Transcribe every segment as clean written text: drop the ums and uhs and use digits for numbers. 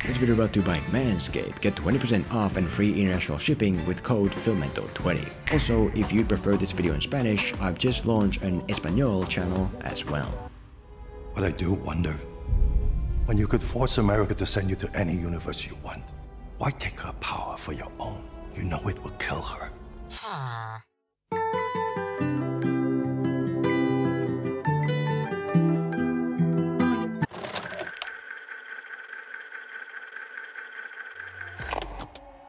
This video brought to you by Manscaped. Get 20% off and free international shipping with code Filmento20. Also, if you prefer this video in Spanish, I've just launched an Español channel as well. But I do wonder, when you could force America to send you to any universe you want, why take her power for your own? You know it will kill her.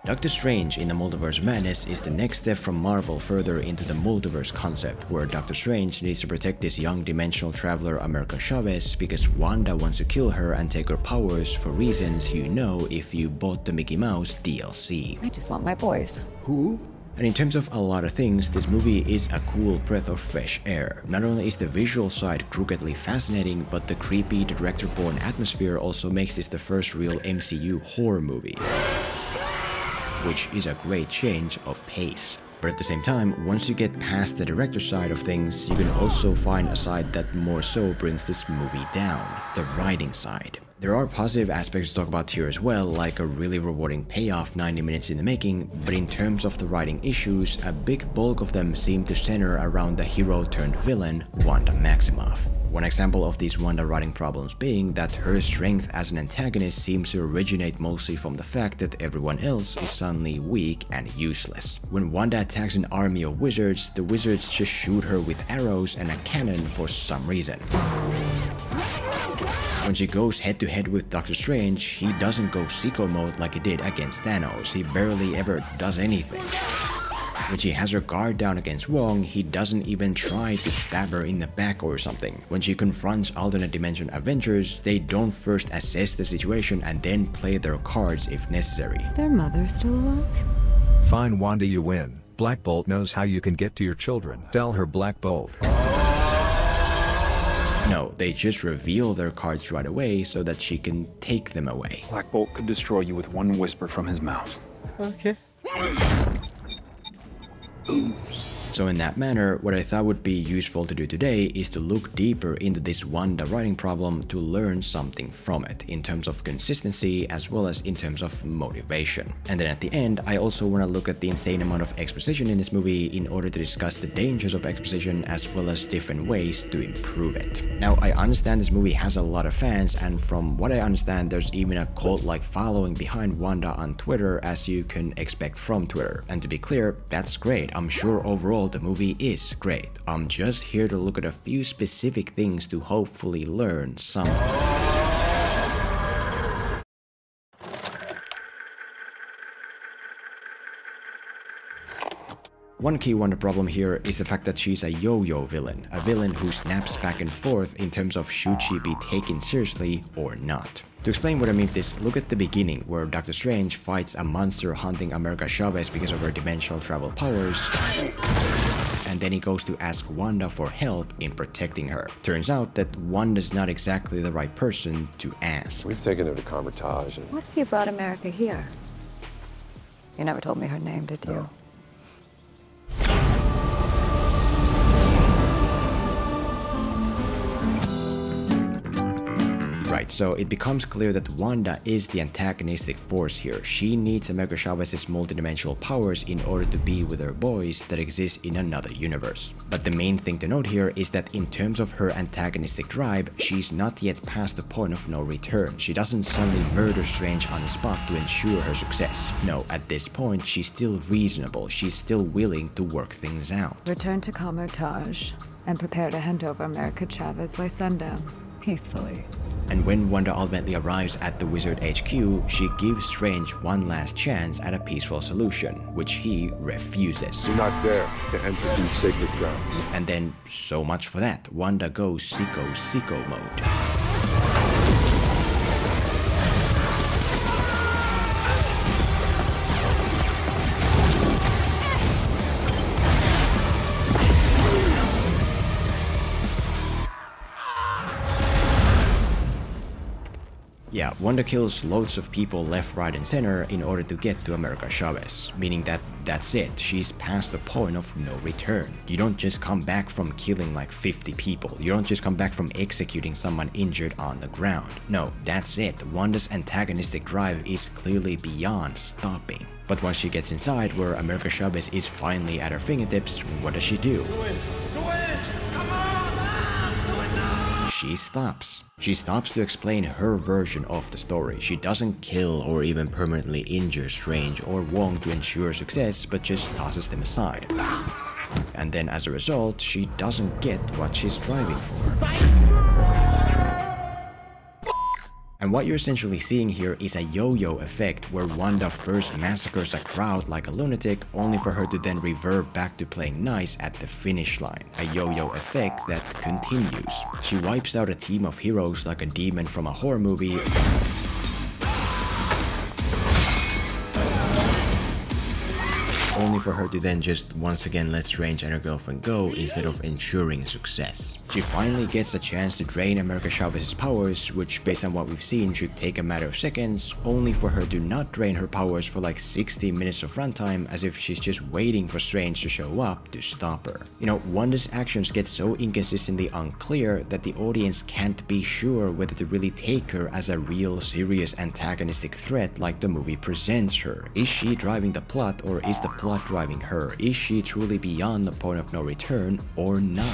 Doctor Strange in the Multiverse of Madness is the next step from Marvel further into the multiverse concept, where Doctor Strange needs to protect this young dimensional traveler America Chavez because Wanda wants to kill her and take her powers for reasons you know if you bought the Mickey Mouse DLC. I just want my boys. Who? And in terms of a lot of things, this movie is a cool breath of fresh air. Not only is the visual side crookedly fascinating, but the creepy director-born atmosphere also makes this the first real MCU horror movie, which is a great change of pace. But at the same time, once you get past the director side of things, you can also find a side that more so brings this movie down, the writing side. There are positive aspects to talk about here as well, like a really rewarding payoff 90 minutes in the making, but in terms of the writing issues, a big bulk of them seem to center around the hero turned villain, Wanda Maximoff. One example of these Wanda writing problems being that her strength as an antagonist seems to originate mostly from the fact that everyone else is suddenly weak and useless. When Wanda attacks an army of wizards, the wizards just shoot her with arrows and a cannon for some reason. When she goes head to head with Doctor Strange, he doesn't go sicko mode like he did against Thanos, he barely ever does anything. When she has her guard down against Wong, he doesn't even try to stab her in the back or something. When she confronts alternate dimension Avengers, they don't first assess the situation and then play their cards if necessary. Is their mother still alive? Fine, Wanda, you win. Black Bolt knows how you can get to your children. Tell her, Black Bolt. No, they just reveal their cards right away so that she can take them away. Black Bolt could destroy you with one whisper from his mouth. Okay. So in that manner, what I thought would be useful to do today is to look deeper into this Wanda writing problem to learn something from it, in terms of consistency as well as in terms of motivation. And then at the end, I also want to look at the insane amount of exposition in this movie in order to discuss the dangers of exposition as well as different ways to improve it. Now, I understand this movie has a lot of fans, and from what I understand, there's even a cult-like following behind Wanda on Twitter, as you can expect from Twitter. And to be clear, that's great. I'm sure overall the movie is great. I'm just here to look at a few specific things to hopefully learn something. One key Wanda problem here is the fact that she's a yo-yo villain, a villain who snaps back and forth in terms of should she be taken seriously or not. To explain what I mean with this, look at the beginning, where Doctor Strange fights a monster hunting America Chavez because of her dimensional travel powers, and then he goes to ask Wanda for help in protecting her. Turns out that Wanda's not exactly the right person to ask. We've taken her to Convertage and... What if you brought America here? You never told me her name, did you? No. Right, so it becomes clear that Wanda is the antagonistic force here. She needs America Chavez's multidimensional powers in order to be with her boys that exist in another universe. But the main thing to note here is that in terms of her antagonistic drive, she's not yet past the point of no return. She doesn't suddenly murder Strange on the spot to ensure her success. No, at this point, she's still reasonable. She's still willing to work things out. Return to Convertage and prepare to hand over America Chavez by sundown. Peacefully. And when Wanda ultimately arrives at the Wizard HQ, she gives Strange one last chance at a peaceful solution, which he refuses. Do not dare to enter these sacred grounds. And then, so much for that, Wanda goes sicko mode. Yeah, Wanda kills loads of people left, right and center in order to get to America Chavez, meaning that that's it, she's past the point of no return. You don't just come back from killing like 50 people, you don't just come back from executing someone injured on the ground. No, that's it, Wanda's antagonistic drive is clearly beyond stopping. But once she gets inside, where America Chavez is finally at her fingertips, what does she do? She stops. She stops to explain her version of the story. She doesn't kill or even permanently injure Strange or Wong to ensure success, but just tosses them aside. And then as a result, she doesn't get what she's striving for. And what you're essentially seeing here is a yo-yo effect where Wanda first massacres a crowd like a lunatic only for her to then revert back to playing nice at the finish line. A yo-yo effect that continues. She wipes out a team of heroes like a demon from a horror movie, only for her to then just once again let Strange and her girlfriend go instead of ensuring success. She finally gets a chance to drain America Chavez's powers, which based on what we've seen should take a matter of seconds, only for her to not drain her powers for like 60 minutes of runtime as if she's just waiting for Strange to show up to stop her. You know, Wanda's actions get so inconsistently unclear that the audience can't be sure whether to really take her as a real serious antagonistic threat like the movie presents her. Is she driving the plot or is the plot driving her? Is she truly beyond the point of no return or not?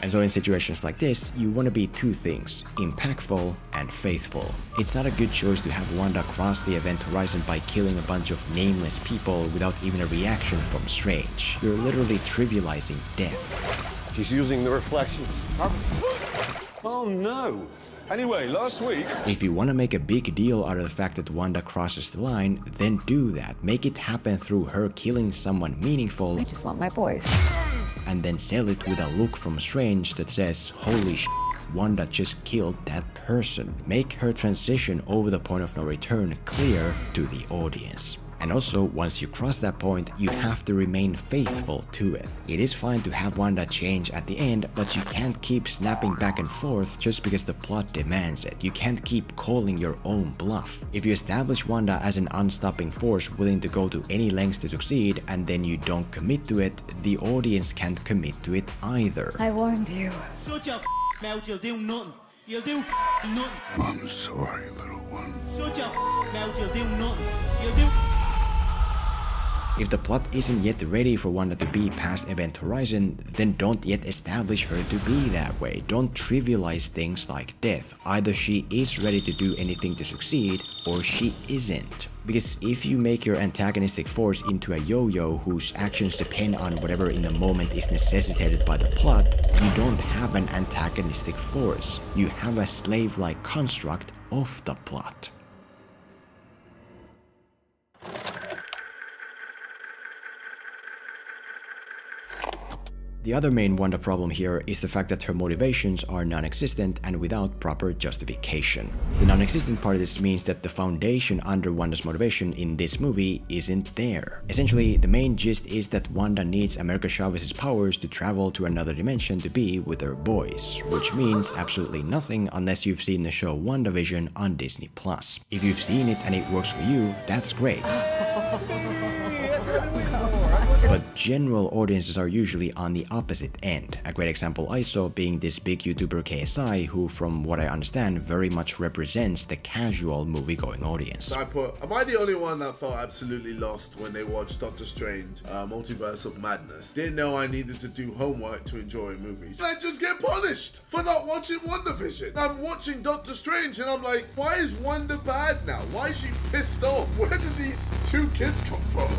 And so in situations like this, you want to be two things, impactful and faithful. It's not a good choice to have Wanda cross the event horizon by killing a bunch of nameless people without even a reaction from Strange. You're literally trivializing death. She's using the reflection. Oh no! Anyway, last week... If you want to make a big deal out of the fact that Wanda crosses the line, then do that. Make it happen through her killing someone meaningful. I just want my boys. And then sell it with a look from Strange that says, holy sh*, Wanda just killed that person. Make her transition over the point of no return clear to the audience. And also, once you cross that point, you have to remain faithful to it. It is fine to have Wanda change at the end, but you can't keep snapping back and forth just because the plot demands it. You can't keep calling your own bluff. If you establish Wanda as an unstopping force willing to go to any lengths to succeed, and then you don't commit to it, the audience can't commit to it either. I warned you. Shut your mouth, you'll do nothing. You'll do nothing. I'm sorry, little one. Shut your mouth, you'll do nothing. You'll do... If the plot isn't yet ready for Wanda to be past Event Horizon, then don't yet establish her to be that way. Don't trivialize things like death. Either she is ready to do anything to succeed, or she isn't. Because if you make your antagonistic force into a yo-yo whose actions depend on whatever in the moment is necessitated by the plot, you don't have an antagonistic force. You have a slave-like construct of the plot. The other main Wanda problem here is the fact that her motivations are non-existent and without proper justification. The non-existent part of this means that the foundation under Wanda's motivation in this movie isn't there. Essentially, the main gist is that Wanda needs America Chavez's powers to travel to another dimension to be with her boys, which means absolutely nothing unless you've seen the show WandaVision on Disney+. If you've seen it and it works for you, that's great. But general audiences are usually on the opposite end. A great example I saw being this big YouTuber KSI, who from what I understand very much represents the casual movie-going audience. So I put, am I the only one that felt absolutely lost when they watched Doctor Strange, Multiverse of Madness? Didn't know I needed to do homework to enjoy movies. And I just get punished for not watching WandaVision. I'm watching Doctor Strange and I'm like, why is Wanda bad now? Why is she pissed off? Where did these two kids come from?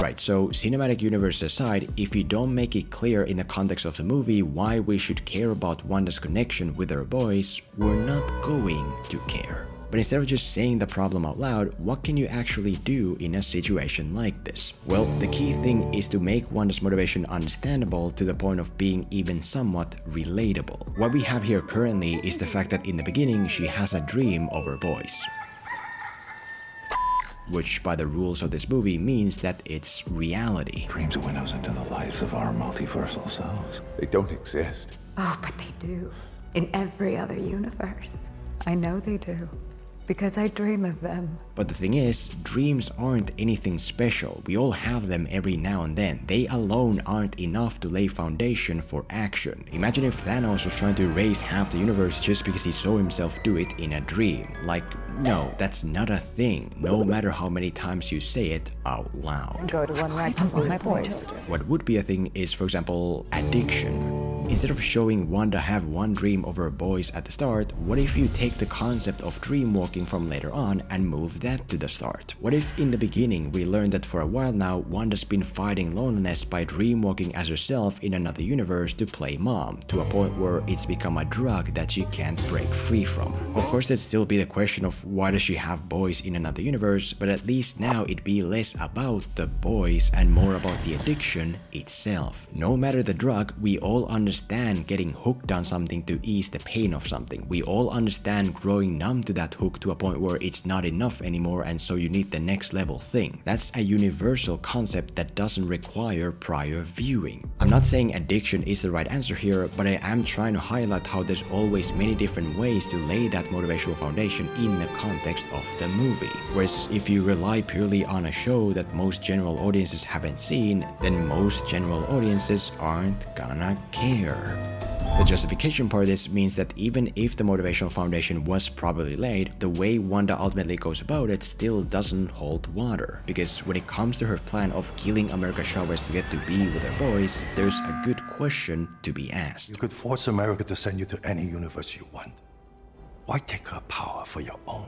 Right, so cinematic universe aside, if you don't make it clear in the context of the movie why we should care about Wanda's connection with her boys, we're not going to care. But instead of just saying the problem out loud, what can you actually do in a situation like this? Well, the key thing is to make Wanda's motivation understandable to the point of being even somewhat relatable. What we have here currently is the fact that in the beginning she has a dream of her boys, which by the rules of this movie means that it's reality. Dreams are windows into the lives of our multiversal selves. They don't exist. Oh, but they do. In every other universe. I know they do. Because I dream of them. But the thing is, dreams aren't anything special. We all have them every now and then. They alone aren't enough to lay foundation for action. Imagine if Thanos was trying to erase half the universe just because he saw himself do it in a dream. Like, no, that's not a thing, no matter how many times you say it out loud. Go to one practice with my boys. What would be a thing is, for example, addiction. Instead of showing Wanda have one dream of her boys at the start, what if you take the concept of dream walking from later on and move that to the start? What if in the beginning we learned that for a while now Wanda's been fighting loneliness by dream walking as herself in another universe to play mom, to a point where it's become a drug that she can't break free from? Of course there'd still be the question of why does she have boys in another universe, but at least now it'd be less about the boys and more about the addiction itself. No matter the drug, we all understand getting hooked on something to ease the pain of something. We all understand growing numb to that hook to a point where it's not enough anymore and so you need the next level thing. That's a universal concept that doesn't require prior viewing. I'm not saying addiction is the right answer here, but I am trying to highlight how there's always many different ways to lay that motivational foundation in the context of the movie. Whereas if you rely purely on a show that most general audiences haven't seen, then most general audiences aren't gonna care. The justification part of this means that even if the motivational foundation was properly laid, the way Wanda ultimately goes about it still doesn't hold water. Because when it comes to her plan of killing America Chavez to get to be with her boys, there's a good question to be asked. You could force America to send you to any universe you want. Why take her power for your own?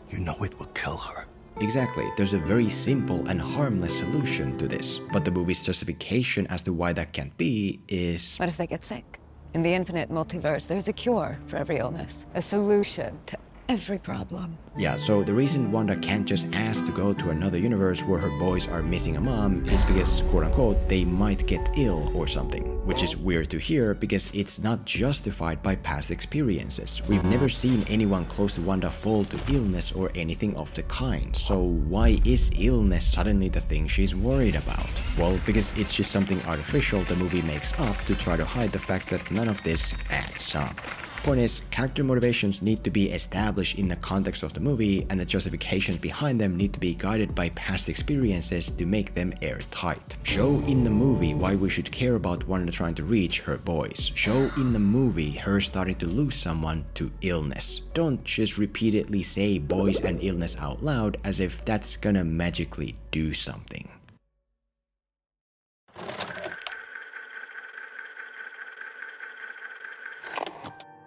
You know it will kill her. Exactly, there's a very simple and harmless solution to this, but the movie's justification as to why that can't be is... What if they get sick? In the infinite multiverse, there's a cure for every illness, a solution to every problem. Yeah, so the reason Wanda can't just ask to go to another universe where her boys are missing a mom is because, quote-unquote, they might get ill or something. Which is weird to hear because it's not justified by past experiences. We've never seen anyone close to Wanda fall to illness or anything of the kind. So why is illness suddenly the thing she's worried about? Well, because it's just something artificial the movie makes up to try to hide the fact that none of this adds up. Point is, character motivations need to be established in the context of the movie, and the justifications behind them need to be guided by past experiences to make them airtight. Show in the movie why we should care about Wanda trying to reach her boys. Show in the movie her starting to lose someone to illness. Don't just repeatedly say boys and illness out loud as if that's gonna magically do something.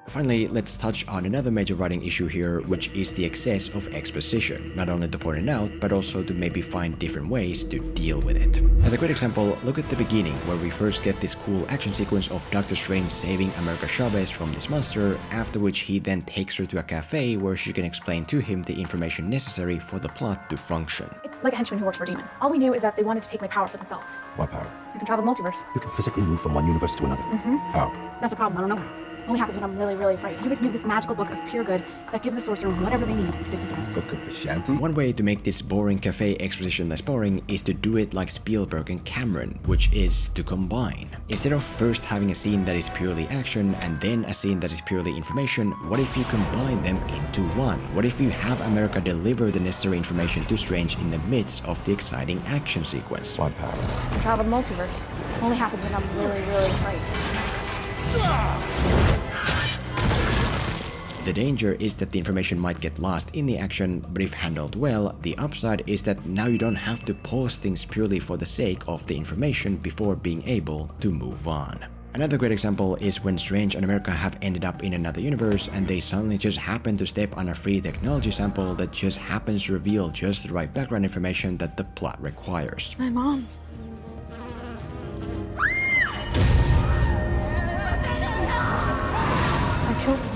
Finally, let's touch on another major writing issue here, which is the excess of exposition, not only to point it out, but also to maybe find different ways to deal with it. As a great example, look at the beginning, where we first get this cool action sequence of Doctor Strange saving America Chavez from this monster, after which he then takes her to a cafe where she can explain to him the information necessary for the plot to function. It's like a henchman who works for a demon. All we knew is that they wanted to take my power for themselves. What power? You can travel the multiverse. You can physically move from one universe to another. How? That's a problem, I don't know. It only happens when I'm really, really afraid. You just need this magical book of pure good that gives the sorcerer whatever they need to get the job. Book of the Shanty? One way to make this boring cafe exposition less boring is to do it like Spielberg and Cameron, which is to combine. Instead of first having a scene that is purely action and then a scene that is purely information, what if you combine them into one? What if you have America deliver the necessary information to Strange in the midst of the exciting action sequence? What power? You can travel the multiverse. It only happens when I'm really, really afraid. The danger is that the information might get lost in the action, but if handled well, the upside is that now you don't have to pause things purely for the sake of the information before being able to move on. Another great example is when Strange and America have ended up in another universe and they suddenly just happen to step on a free technology sample that just happens to reveal just the right background information that the plot requires. My mom's. I killed her.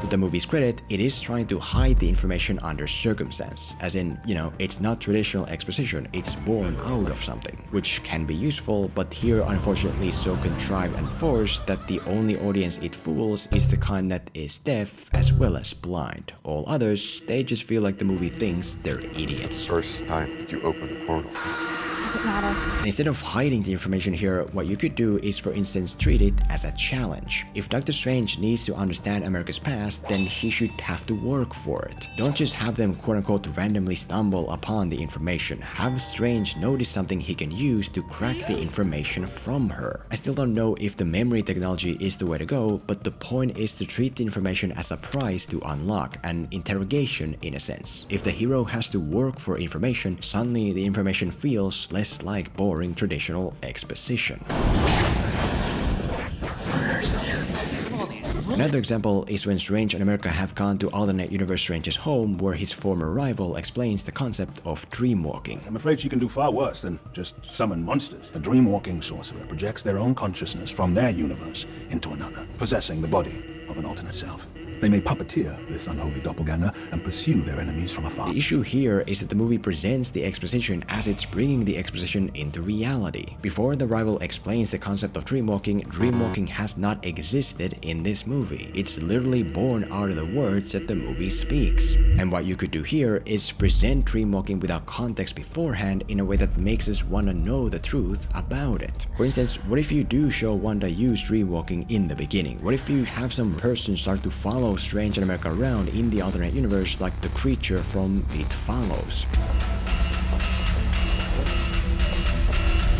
To the movie's credit, it is trying to hide the information under circumstance, as in, you know, it's not traditional exposition, it's born out of something, which can be useful, but here unfortunately so contrived and forced that the only audience it fools is the kind that is deaf as well as blind. All others, they just feel like the movie thinks they're idiots. First time that you opened a portal. I does it matter? And instead of hiding the information here, what you could do is, for instance, treat it as a challenge. If Doctor Strange needs to understand America's past, then he should have to work for it. Don't just have them quote-unquote randomly stumble upon the information. Have Strange notice something he can use to crack the information from her. I still don't know if the memory technology is the way to go, but the point is to treat the information as a prize to unlock, an interrogation in a sense. If the hero has to work for information, suddenly the information feels less like boring traditional exposition. Another example is when Strange and America have gone to alternate universe Strange's home, where his former rival explains the concept of dreamwalking. I'm afraid she can do far worse than just summon monsters. A dreamwalking sorcerer projects their own consciousness from their universe into another, possessing the body of an alternate self. They may puppeteer this unholy doppelganger and pursue their enemies from afar. The issue here is that the movie presents the exposition as it's bringing the exposition into reality. Before the rival explains the concept of dreamwalking, dreamwalking has not existed in this movie. It's literally born out of the words that the movie speaks. And what you could do here is present dreamwalking without context beforehand in a way that makes us want to know the truth about it. For instance, what if you do show Wanda use dreamwalking in the beginning? What if you have some person start to follow Strange and America around in the alternate universe like the creature from It Follows?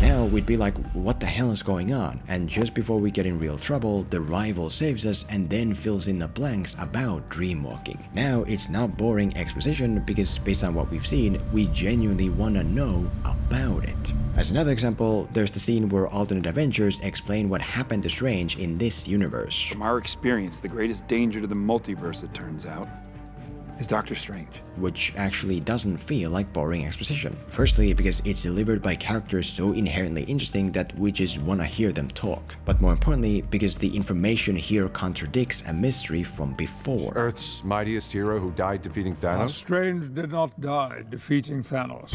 Now we'd be like, what the hell is going on? And just before we get in real trouble, the rival saves us and then fills in the blanks about dreamwalking. Now it's not boring exposition because based on what we've seen, we genuinely want to know about it. As another example, there's the scene where alternate Avengers explain what happened to Strange in this universe. From our experience, the greatest danger to the multiverse, it turns out, is Doctor Strange. Which actually doesn't feel like boring exposition. Firstly, because it's delivered by characters so inherently interesting that we just want to hear them talk. But more importantly, because the information here contradicts a mystery from before. Earth's mightiest hero who died defeating Thanos? Strange did not die defeating Thanos.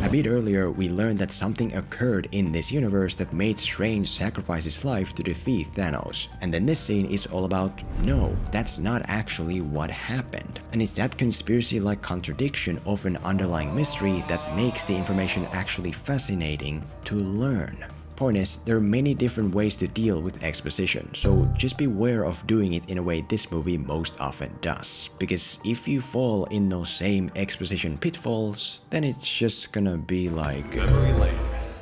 A bit earlier, we learned that something occurred in this universe that made Strange sacrifice his life to defeat Thanos. And then this scene is all about, no, that's not actually what happened. And it's that conspiracy-like contradiction of an underlying mystery that makes the information actually fascinating to learn. Point is, there are many different ways to deal with exposition, so just beware of doing it in a way this movie most often does. Because if you fall in those same exposition pitfalls, then it's just gonna be like...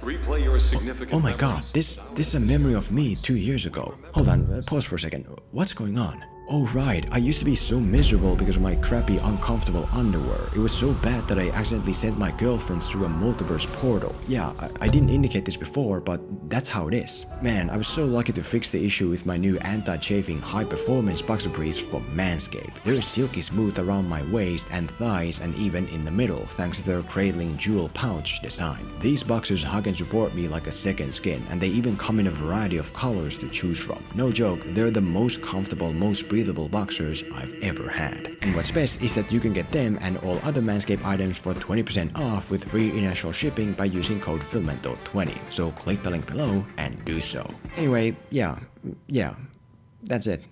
Replay your significant oh my god, this is a memory of me 2 years ago. Hold on, pause for a second. What's going on? Oh right, I used to be so miserable because of my crappy, uncomfortable underwear. It was so bad that I accidentally sent my girlfriends through a multiverse portal. Yeah, I didn't indicate this before, but that's how it is. Man, I was so lucky to fix the issue with my new anti-chafing high-performance boxer briefs from Manscaped. They're silky smooth around my waist and thighs and even in the middle, thanks to their cradling jewel pouch design. These boxers hug and support me like a second skin, and they even come in a variety of colors to choose from. No joke, they're the most comfortable, most breathable boxers I've ever had. And what's best is that you can get them and all other Manscaped items for 20% off with free international shipping by using code Filmento20. So click the link below and do so. Anyway, yeah, that's it.